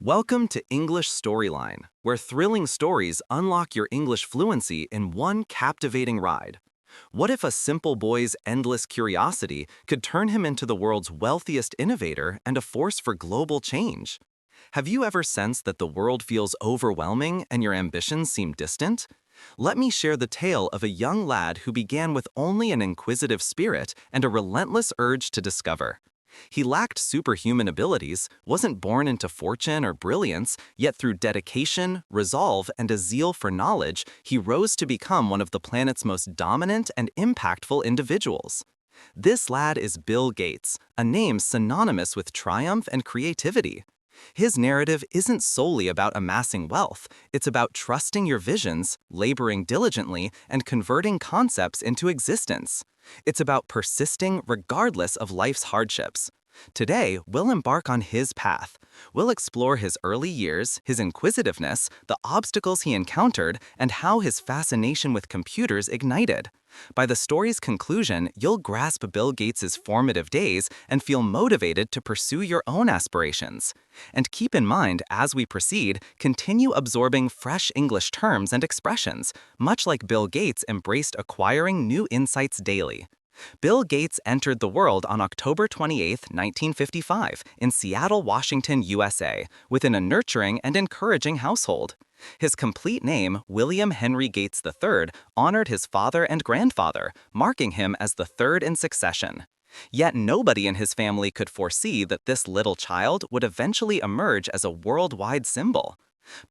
Welcome to English Storyline, where thrilling stories unlock your English fluency in one captivating ride. What if a simple boy's endless curiosity could turn him into the world's wealthiest innovator and a force for global change? Have you ever sensed that the world feels overwhelming and your ambitions seem distant? Let me share the tale of a young lad who began with only an inquisitive spirit and a relentless urge to discover. He lacked superhuman abilities, wasn't born into fortune or brilliance, yet through dedication, resolve, and a zeal for knowledge, he rose to become one of the planet's most dominant and impactful individuals. This lad is Bill Gates, a name synonymous with triumph and creativity. His narrative isn't solely about amassing wealth, it's about trusting your visions, laboring diligently, and converting concepts into existence. It's about persisting regardless of life's hardships. Today, we'll embark on his path. We'll explore his early years, his inquisitiveness, the obstacles he encountered, and how his fascination with computers ignited. By the story's conclusion, you'll grasp Bill Gates' formative days and feel motivated to pursue your own aspirations. And keep in mind, as we proceed, continue absorbing fresh English terms and expressions, much like Bill Gates embraced acquiring new insights daily. Bill Gates entered the world on October 28, 1955, in Seattle, Washington, USA, within a nurturing and encouraging household. His complete name, William Henry Gates III, honored his father and grandfather, marking him as the third in succession. Yet nobody in his family could foresee that this little child would eventually emerge as a worldwide symbol.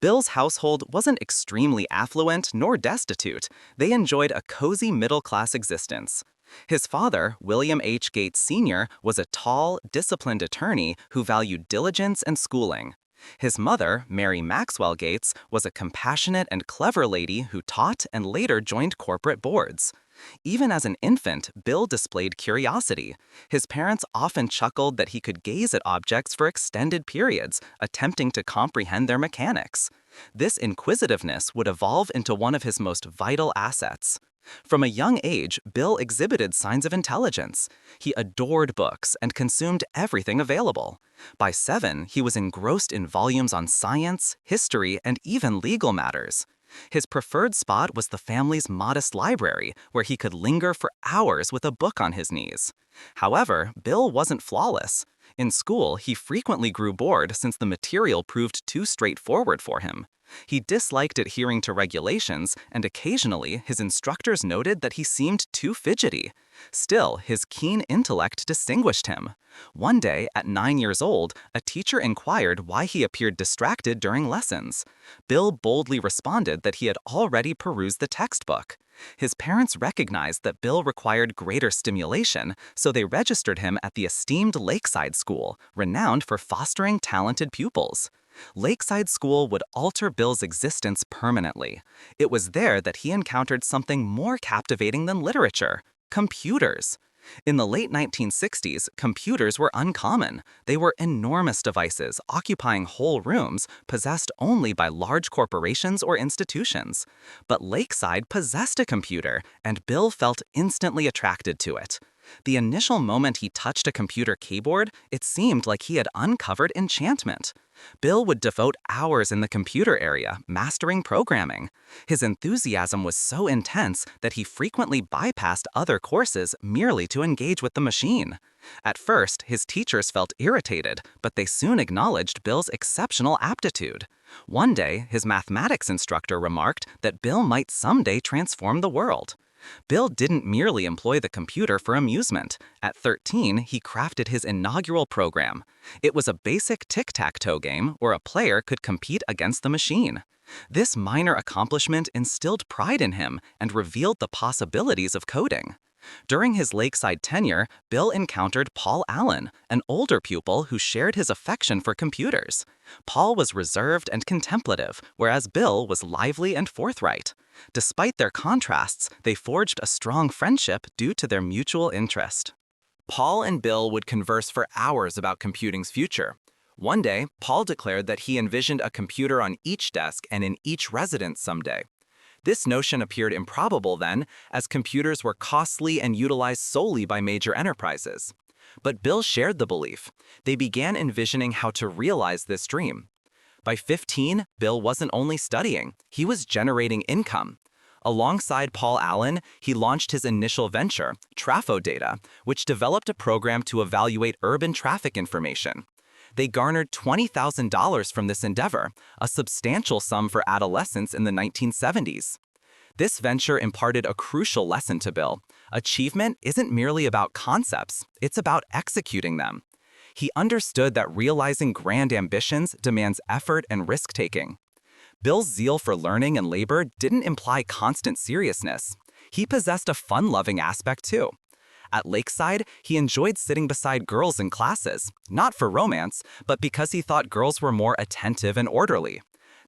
Bill's household wasn't extremely affluent nor destitute. They enjoyed a cozy middle-class existence. His father, William H. Gates Sr., was a tall, disciplined attorney who valued diligence and schooling. His mother, Mary Maxwell Gates, was a compassionate and clever lady who taught and later joined corporate boards. Even as an infant, Bill displayed curiosity. His parents often chuckled that he could gaze at objects for extended periods, attempting to comprehend their mechanics. This inquisitiveness would evolve into one of his most vital assets. From a young age, Bill exhibited signs of intelligence. He adored books and consumed everything available. By 7, he was engrossed in volumes on science, history, and even legal matters. His preferred spot was the family's modest library, where he could linger for hours with a book on his knees. However, Bill wasn't flawless. In school, he frequently grew bored since the material proved too straightforward for him. He disliked adhering to regulations, and occasionally his instructors noted that he seemed too fidgety. Still, his keen intellect distinguished him. One day, at 9 years old, a teacher inquired why he appeared distracted during lessons. Bill boldly responded that he had already perused the textbook. His parents recognized that Bill required greater stimulation, so they registered him at the esteemed Lakeside School, renowned for fostering talented pupils. Lakeside School would alter Bill's existence permanently. It was there that he encountered something more captivating than literature: computers. In the late 1960s, computers were uncommon. They were enormous devices occupying whole rooms, possessed only by large corporations or institutions. But Lakeside possessed a computer, and Bill felt instantly attracted to it. The initial moment he touched a computer keyboard, it seemed like he had uncovered enchantment. Bill would devote hours in the computer area, mastering programming. His enthusiasm was so intense that he frequently bypassed other courses merely to engage with the machine. At first, his teachers felt irritated, but they soon acknowledged Bill's exceptional aptitude. One day, his mathematics instructor remarked that Bill might someday transform the world. Bill didn't merely employ the computer for amusement. At 13, he crafted his inaugural program. It was a basic tic-tac-toe game where a player could compete against the machine. This minor accomplishment instilled pride in him and revealed the possibilities of coding. During his Lakeside tenure, Bill encountered Paul Allen, an older pupil who shared his affection for computers. Paul was reserved and contemplative, whereas Bill was lively and forthright. Despite their contrasts, they forged a strong friendship due to their mutual interest. Paul and Bill would converse for hours about computing's future. One day, Paul declared that he envisioned a computer on each desk and in each residence someday. This notion appeared improbable then, as computers were costly and utilized solely by major enterprises. But Bill shared the belief. They began envisioning how to realize this dream. By 15, Bill wasn't only studying, he was generating income. Alongside Paul Allen, he launched his initial venture, Trafo-Data, which developed a program to evaluate urban traffic information. They garnered $20,000 from this endeavor, a substantial sum for adolescents in the 1970s. This venture imparted a crucial lesson to Bill. Achievement isn't merely about concepts, it's about executing them. He understood that realizing grand ambitions demands effort and risk-taking. Bill's zeal for learning and labor didn't imply constant seriousness. He possessed a fun-loving aspect too. At Lakeside, he enjoyed sitting beside girls in classes, not for romance, but because he thought girls were more attentive and orderly.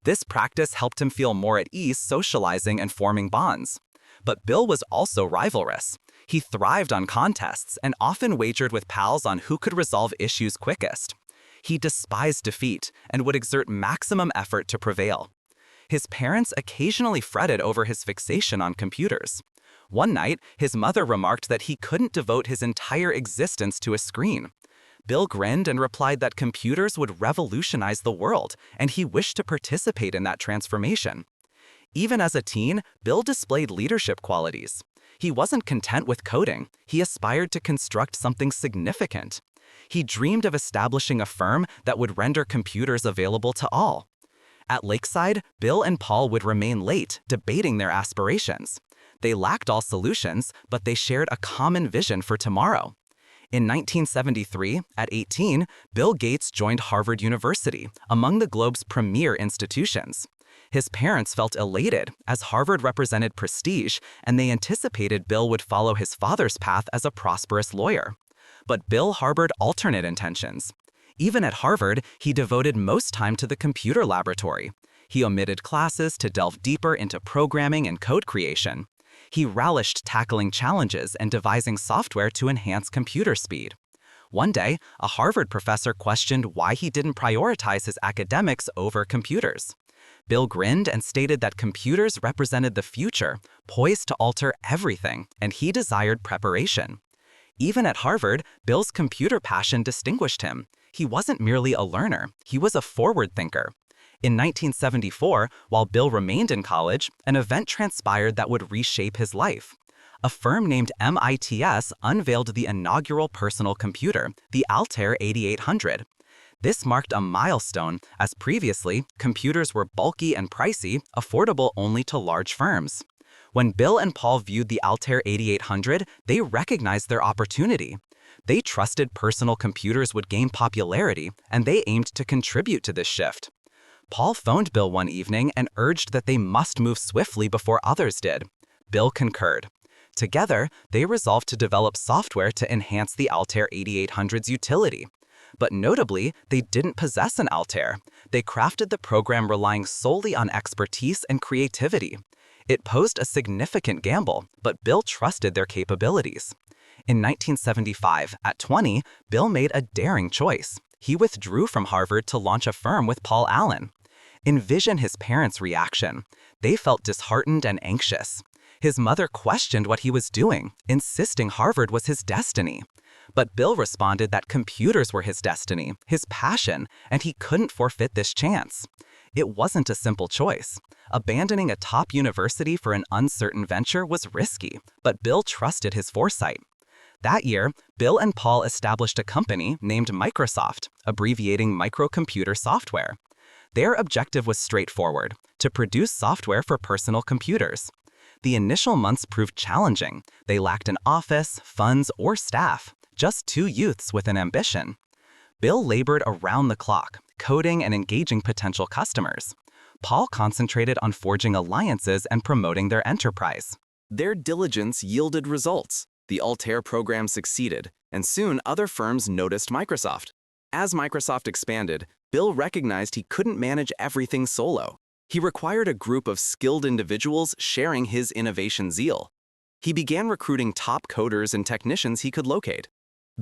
This practice helped him feel more at ease socializing and forming bonds. But Bill was also rivalrous. He thrived on contests and often wagered with pals on who could resolve issues quickest. He despised defeat and would exert maximum effort to prevail. His parents occasionally fretted over his fixation on computers. One night, his mother remarked that he couldn't devote his entire existence to a screen. Bill grinned and replied that computers would revolutionize the world, and he wished to participate in that transformation. Even as a teen, Bill displayed leadership qualities. He wasn't content with coding, he aspired to construct something significant. He dreamed of establishing a firm that would render computers available to all. At Lakeside, Bill and Paul would remain late, debating their aspirations. They lacked all solutions, but they shared a common vision for tomorrow. In 1973, at 18, Bill Gates joined Harvard University, among the globe's premier institutions. His parents felt elated, as Harvard represented prestige, and they anticipated Bill would follow his father's path as a prosperous lawyer. But Bill harbored alternate intentions. Even at Harvard, he devoted most time to the computer laboratory. He omitted classes to delve deeper into programming and code creation. He relished tackling challenges and devising software to enhance computer speed. One day, a Harvard professor questioned why he didn't prioritize his academics over computers. Bill grinned and stated that computers represented the future, poised to alter everything, and he desired preparation. Even at Harvard, Bill's computer passion distinguished him. He wasn't merely a learner, he was a forward thinker. In 1974, while Bill remained in college, an event transpired that would reshape his life. A firm named MITS unveiled the inaugural personal computer, the Altair 8800. This marked a milestone, as previously, computers were bulky and pricey, affordable only to large firms. When Bill and Paul viewed the Altair 8800, they recognized their opportunity. They trusted personal computers would gain popularity, and they aimed to contribute to this shift. Paul phoned Bill one evening and urged that they must move swiftly before others did. Bill concurred. Together, they resolved to develop software to enhance the Altair 8800's utility. But notably, they didn't possess an Altair. They crafted the program relying solely on expertise and creativity. It posed a significant gamble, but Bill trusted their capabilities. In 1975, at 20, Bill made a daring choice. He withdrew from Harvard to launch a firm with Paul Allen. Envision his parents' reaction. They felt disheartened and anxious. His mother questioned what he was doing, insisting Harvard was his destiny. But Bill responded that computers were his destiny, his passion, and he couldn't forfeit this chance. It wasn't a simple choice. Abandoning a top university for an uncertain venture was risky, but Bill trusted his foresight. That year, Bill and Paul established a company named Microsoft, abbreviating microcomputer software. Their objective was straightforward: to produce software for personal computers. The initial months proved challenging. They lacked an office, funds, or staff, just two youths with an ambition. Bill labored around the clock, coding and engaging potential customers. Paul concentrated on forging alliances and promoting their enterprise. Their diligence yielded results. The Altair program succeeded, and soon other firms noticed Microsoft. As Microsoft expanded, Bill recognized he couldn't manage everything solo. He required a group of skilled individuals sharing his innovation zeal. He began recruiting top coders and technicians he could locate.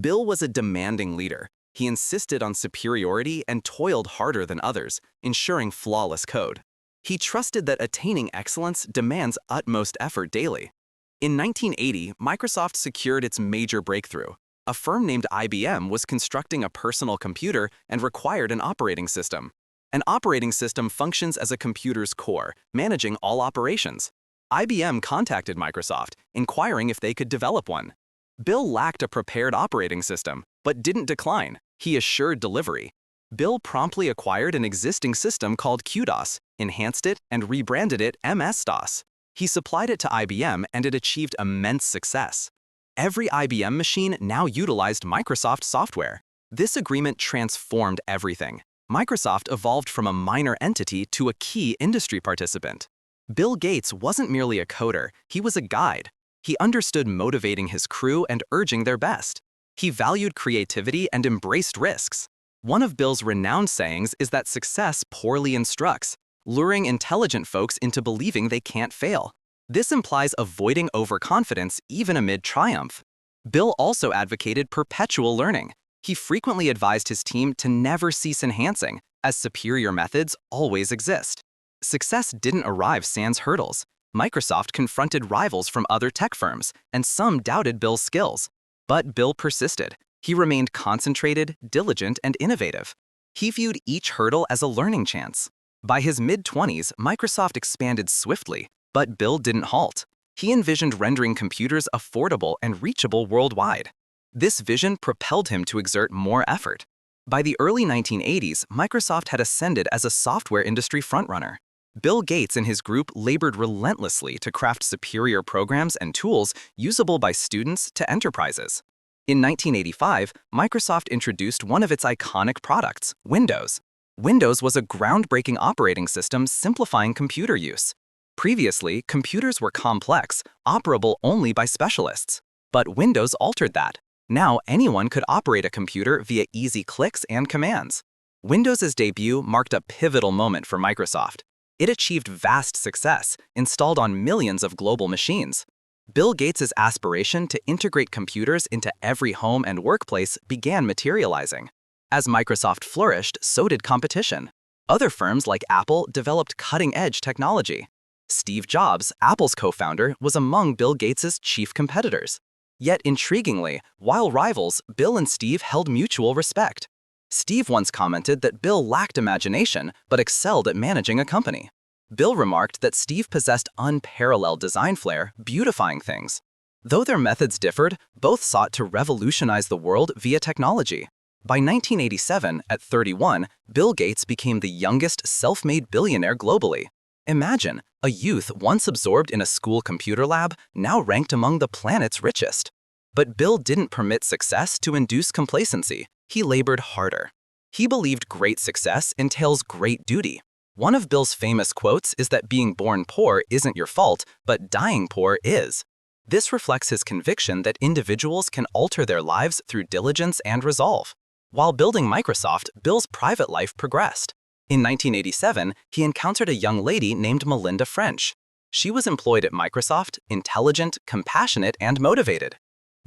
Bill was a demanding leader. He insisted on superiority and toiled harder than others, ensuring flawless code. He trusted that attaining excellence demands utmost effort daily. In 1980, Microsoft secured its major breakthrough. A firm named IBM was constructing a personal computer and required an operating system. An operating system functions as a computer's core, managing all operations. IBM contacted Microsoft, inquiring if they could develop one. Bill lacked a prepared operating system, but didn't decline. He assured delivery. Bill promptly acquired an existing system called QDOS, enhanced it, and rebranded it MS-DOS. He supplied it to IBM, and it achieved immense success. Every IBM machine now utilized Microsoft software. This agreement transformed everything. Microsoft evolved from a minor entity to a key industry participant. Bill Gates wasn't merely a coder, he was a guide. He understood motivating his crew and urging their best. He valued creativity and embraced risks. One of Bill's renowned sayings is that success poorly instructs, luring intelligent folks into believing they can't fail. This implies avoiding overconfidence even amid triumph. Bill also advocated perpetual learning. He frequently advised his team to never cease enhancing, as superior methods always exist. Success didn't arrive sans hurdles. Microsoft confronted rivals from other tech firms, and some doubted Bill's skills. But Bill persisted. He remained concentrated, diligent, and innovative. He viewed each hurdle as a learning chance. By his mid-20s, Microsoft expanded swiftly, but Bill didn't halt. He envisioned rendering computers affordable and reachable worldwide. This vision propelled him to exert more effort. By the early 1980s, Microsoft had ascended as a software industry frontrunner. Bill Gates and his group labored relentlessly to craft superior programs and tools usable by students to enterprises. In 1985, Microsoft introduced one of its iconic products, Windows. Windows was a groundbreaking operating system simplifying computer use. Previously, computers were complex, operable only by specialists. But Windows altered that. Now anyone could operate a computer via easy clicks and commands. Windows's debut marked a pivotal moment for Microsoft. It achieved vast success, installed on millions of global machines. Bill Gates' aspiration to integrate computers into every home and workplace began materializing. As Microsoft flourished, so did competition. Other firms like Apple developed cutting-edge technology. Steve Jobs, Apple's co-founder, was among Bill Gates' chief competitors. Yet intriguingly, while rivals, Bill and Steve held mutual respect. Steve once commented that Bill lacked imagination but excelled at managing a company. Bill remarked that Steve possessed unparalleled design flair, beautifying things. Though their methods differed, both sought to revolutionize the world via technology. By 1987, at 31, Bill Gates became the youngest self-made billionaire globally. Imagine, a youth once absorbed in a school computer lab, now ranked among the planet's richest. But Bill didn't permit success to induce complacency. He labored harder. He believed great success entails great duty. One of Bill's famous quotes is that being born poor isn't your fault, but dying poor is. This reflects his conviction that individuals can alter their lives through diligence and resolve. While building Microsoft, Bill's private life progressed. In 1987, he encountered a young lady named Melinda French. She was employed at Microsoft, intelligent, compassionate, and motivated.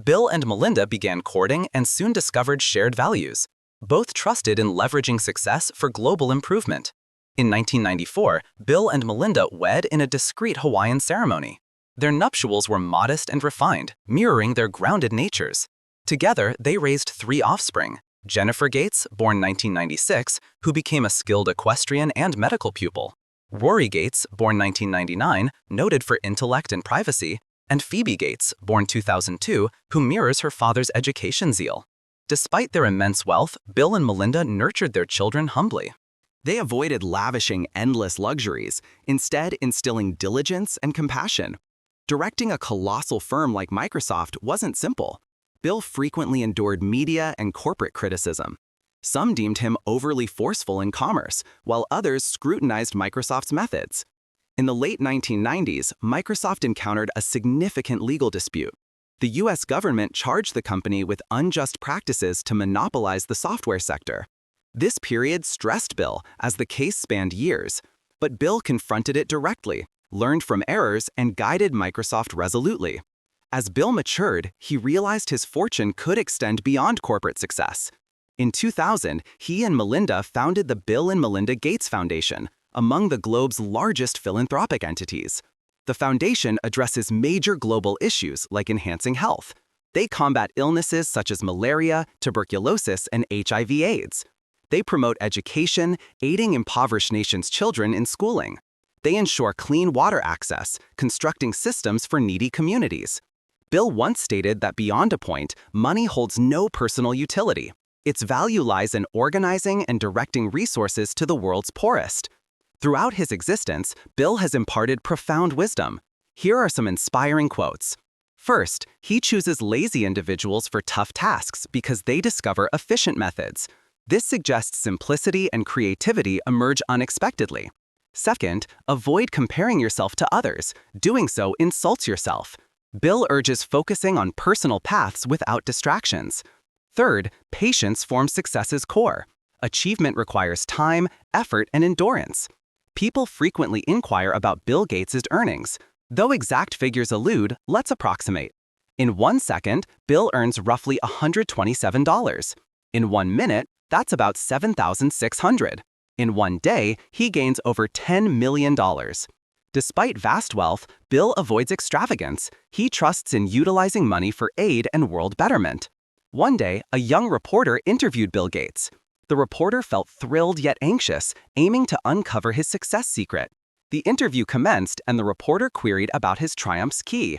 Bill and Melinda began courting and soon discovered shared values. Both trusted in leveraging success for global improvement. In 1994, Bill and Melinda wed in a discreet Hawaiian ceremony. Their nuptials were modest and refined, mirroring their grounded natures. Together, they raised 3 offspring. Jennifer Gates, born 1996, who became a skilled equestrian and medical pupil. Rory Gates, born 1999, noted for intellect and privacy. And Phoebe Gates, born 2002, who mirrors her father's education zeal. Despite their immense wealth, Bill and Melinda nurtured their children humbly. They avoided lavishing endless luxuries, instead instilling diligence and compassion. Directing a colossal firm like Microsoft wasn't simple. Bill frequently endured media and corporate criticism. Some deemed him overly forceful in commerce, while others scrutinized Microsoft's methods. In the late 1990s, Microsoft encountered a significant legal dispute. The US government charged the company with unjust practices to monopolize the software sector. This period stressed Bill as the case spanned years, but Bill confronted it directly, learned from errors, and guided Microsoft resolutely. As Bill matured, he realized his fortune could extend beyond corporate success. In 2000, he and Melinda founded the Bill and Melinda Gates Foundation, among the globe's largest philanthropic entities. The foundation addresses major global issues like enhancing health. They combat illnesses such as malaria, tuberculosis, and HIV/AIDS. They promote education, aiding impoverished nations' children in schooling. They ensure clean water access, constructing systems for needy communities. Bill once stated that beyond a point, money holds no personal utility. Its value lies in organizing and directing resources to the world's poorest. Throughout his existence, Bill has imparted profound wisdom. Here are some inspiring quotes. First, he chooses lazy individuals for tough tasks because they discover efficient methods. This suggests simplicity and creativity emerge unexpectedly. Second, avoid comparing yourself to others. Doing so insults yourself. Bill urges focusing on personal paths without distractions. Third, patience forms success's core. Achievement requires time, effort, and endurance. People frequently inquire about Bill Gates' earnings. Though exact figures elude, let's approximate. In 1 second, Bill earns roughly $127. In 1 minute, that's about $7,600. In 1 day, he gains over $10 million. Despite vast wealth, Bill avoids extravagance. He trusts in utilizing money for aid and world betterment. One day, a young reporter interviewed Bill Gates. The reporter felt thrilled yet anxious, aiming to uncover his success secret. The interview commenced and the reporter queried about his triumph's key.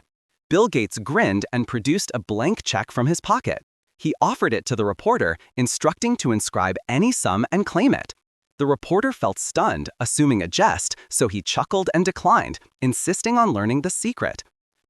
Bill Gates grinned and produced a blank check from his pocket. He offered it to the reporter, instructing to inscribe any sum and claim it. The reporter felt stunned, assuming a jest, so he chuckled and declined, insisting on learning the secret.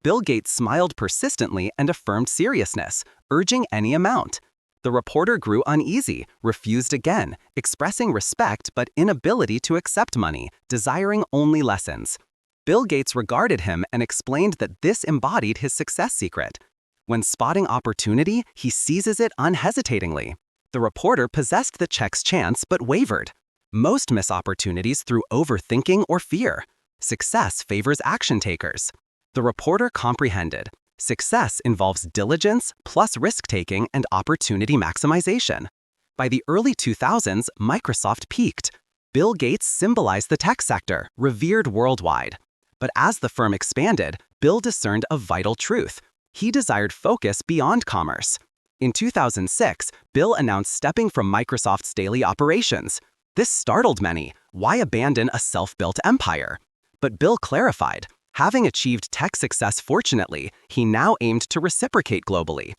Bill Gates smiled persistently and affirmed seriousness, urging any amount. The reporter grew uneasy, refused again, expressing respect but inability to accept money, desiring only lessons. Bill Gates regarded him and explained that this embodied his success secret. When spotting opportunity, he seizes it unhesitatingly. The reporter possessed the check's chance but wavered. Most miss opportunities through overthinking or fear. Success favors action takers. The reporter comprehended. Success involves diligence plus risk-taking and opportunity maximization. By the early 2000s, Microsoft peaked. Bill Gates symbolized the tech sector, revered worldwide. But as the firm expanded, Bill discerned a vital truth. He desired focus beyond commerce. In 2006, Bill announced stepping from Microsoft's daily operations. This startled many. Why abandon a self-built empire? But Bill clarified. Having achieved tech success fortunately, he now aimed to reciprocate globally.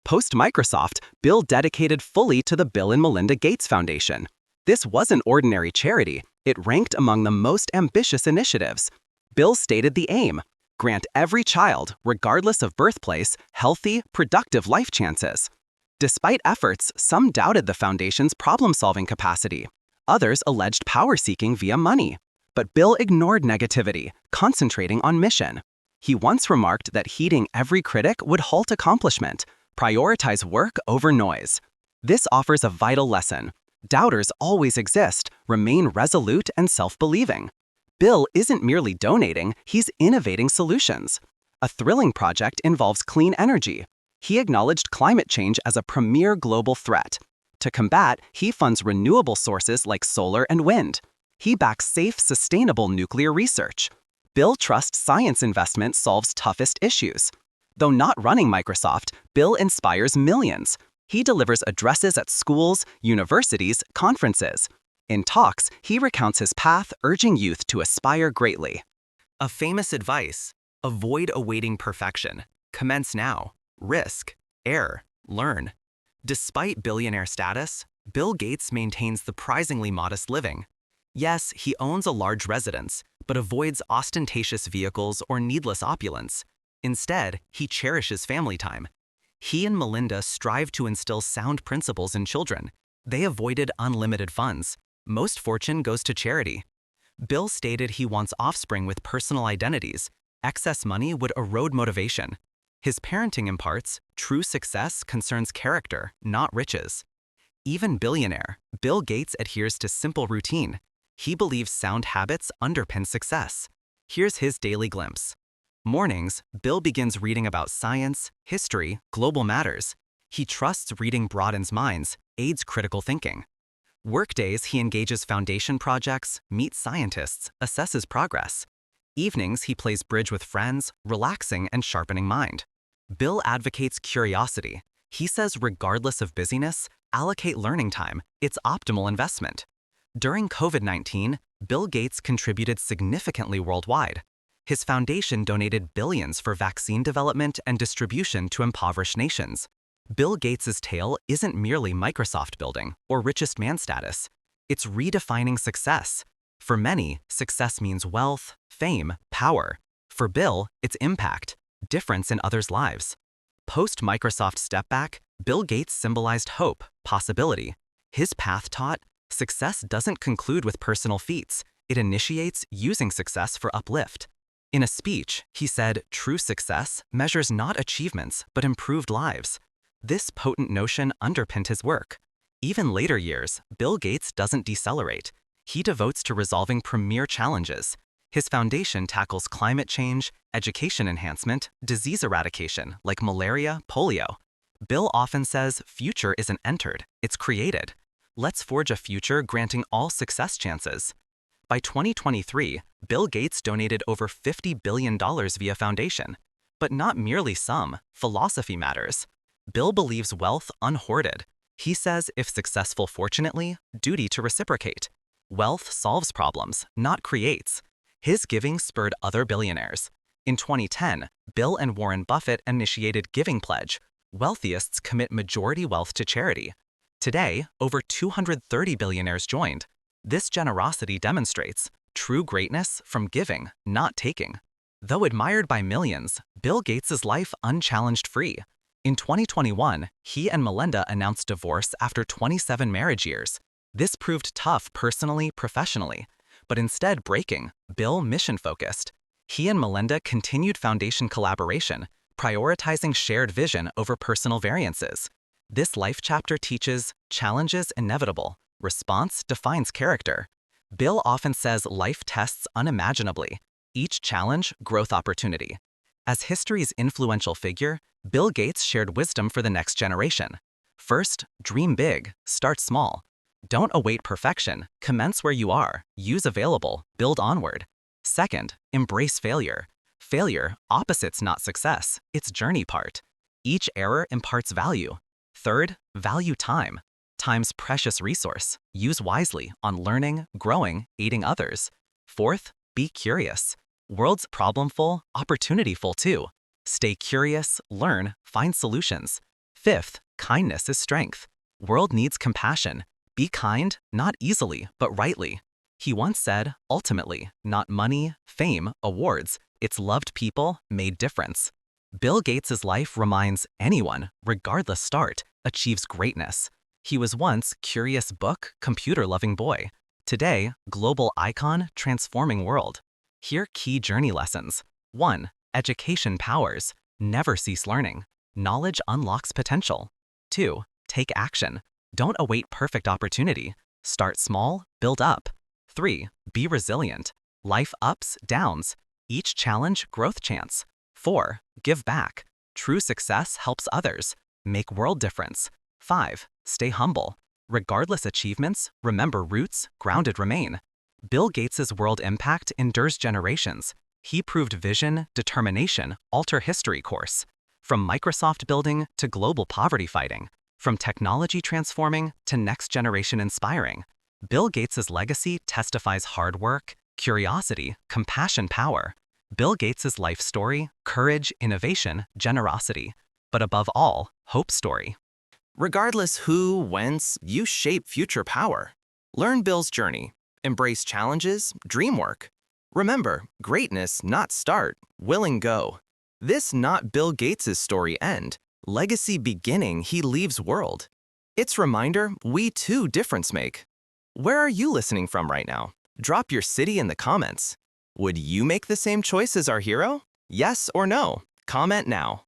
Post-Microsoft, Bill dedicated fully to the Bill and Melinda Gates Foundation. This wasn't ordinary charity. It ranked among the most ambitious initiatives. Bill stated the aim: grant every child, regardless of birthplace, healthy, productive life chances. Despite efforts, some doubted the foundation's problem-solving capacity. Others alleged power-seeking via money. But Bill ignored negativity, concentrating on mission. He once remarked that heeding every critic would halt accomplishment. Prioritize work over noise. This offers a vital lesson. Doubters always exist. Remain resolute and self-believing. Bill isn't merely donating, he's innovating solutions. A thrilling project involves clean energy. He acknowledged climate change as a premier global threat. To combat, he funds renewable sources like solar and wind. He backs safe, sustainable nuclear research. Bill trusts science investment solves toughest issues. Though not running Microsoft, Bill inspires millions. He delivers addresses at schools, universities, conferences. In talks, he recounts his path, urging youth to aspire greatly. A famous advice: avoid awaiting perfection. Commence now. Risk, err, learn. Despite billionaire status, Bill Gates maintains surprisingly modest living. Yes, he owns a large residence, but avoids ostentatious vehicles or needless opulence. Instead, he cherishes family time. He and Melinda strive to instill sound principles in children. They avoided unlimited funds. Most fortune goes to charity. Bill stated he wants offspring with personal identities. Excess money would erode motivation. His parenting imparts, true success concerns character, not riches. Even Billionaire, Bill Gates adheres to simple routine. He believes sound habits underpin success. Here's his daily glimpse. Mornings, Bill begins reading about science, history, global matters. He trusts reading broadens minds, aids critical thinking. Workdays, he engages foundation projects, meets scientists, assesses progress. Evenings, he plays bridge with friends, relaxing and sharpening mind. Bill advocates curiosity. He says regardless of busyness, allocate learning time, it's optimal investment. During COVID-19, Bill Gates contributed significantly worldwide. His foundation donated billions for vaccine development and distribution to impoverished nations. Bill Gates's tale isn't merely Microsoft building or richest man status. It's redefining success. For many, success means wealth, fame, power. For Bill, it's impact, difference in others' lives. Post-Microsoft step back, Bill Gates symbolized hope, possibility. His path taught, success doesn't conclude with personal feats. It initiates using success for uplift. In a speech, he said, true success measures not achievements, but improved lives. This potent notion underpinned his work. Even later years, Bill Gates doesn't decelerate. He devotes to resolving premier challenges. His foundation tackles climate change, education enhancement, disease eradication like malaria, polio. Bill often says, future isn't entered, it's created. Let's forge a future granting all success chances. By 2023, Bill Gates donated over $50 billion via foundation. But not merely some, philosophy matters. Bill believes wealth unhoarded. He says if successful fortunately, duty to reciprocate. Wealth solves problems, not creates. His giving spurred other billionaires. In 2010, Bill and Warren Buffett initiated Giving Pledge. Wealthiest commit majority wealth to charity. Today, over 230 billionaires joined. This generosity demonstrates true greatness from giving, not taking. Though admired by millions, Bill Gates' life unchallenged free. In 2021, he and Melinda announced divorce after 27 marriage years. This proved tough personally, professionally, but instead breaking, Bill mission-focused. He and Melinda continued foundation collaboration, prioritizing shared vision over personal variances. This life chapter teaches, challenge is inevitable, response defines character. Bill often says life tests unimaginably. Each challenge, growth opportunity. As history's influential figure, Bill Gates shared wisdom for the next generation. First, dream big, start small. Don't await perfection, commence where you are, use available, build onward. Second, embrace failure. Failure, opposites not success, it's journey part. Each error imparts value. Third, value time. Time's precious resource. Use wisely on learning, growing, aiding others. Fourth, be curious. World's problemful, opportunityful too. Stay curious, learn, find solutions. Fifth, kindness is strength. World needs compassion. Be kind, not easily, but rightly. He once said, ultimately, not money, fame, awards, it's loved people made difference. Bill Gates' life reminds anyone, regardless start, achieves greatness. He was once curious book, computer-loving boy. Today, global icon, transforming world. Here key journey lessons. 1. Education powers. Never cease learning. Knowledge unlocks potential. 2. Take action. Don't await perfect opportunity. Start small, build up. 3. Be resilient. Life ups, downs. Each challenge, growth chance. 4. Give back. True success helps others. Make world difference. 5. Stay humble. Regardless achievements, remember roots, grounded remain. Bill Gates' world impact endures generations. He proved vision, determination, alter history course. From Microsoft building to global poverty fighting. From technology transforming to next generation inspiring. Bill Gates' legacy testifies hard work, curiosity, compassion, power. Bill Gates' life story, courage, innovation, generosity. But above all, hope story. Regardless who, whence, you shape future power. Learn Bill's journey. Embrace challenges, dream work. Remember, greatness not start, willing go. This not Bill Gates' story end. Legacy beginning, he leaves world. It's reminder we too difference make. Where are you listening from right now? Drop your city in the comments. Would you make the same choice as our hero? Yes or no? Comment now.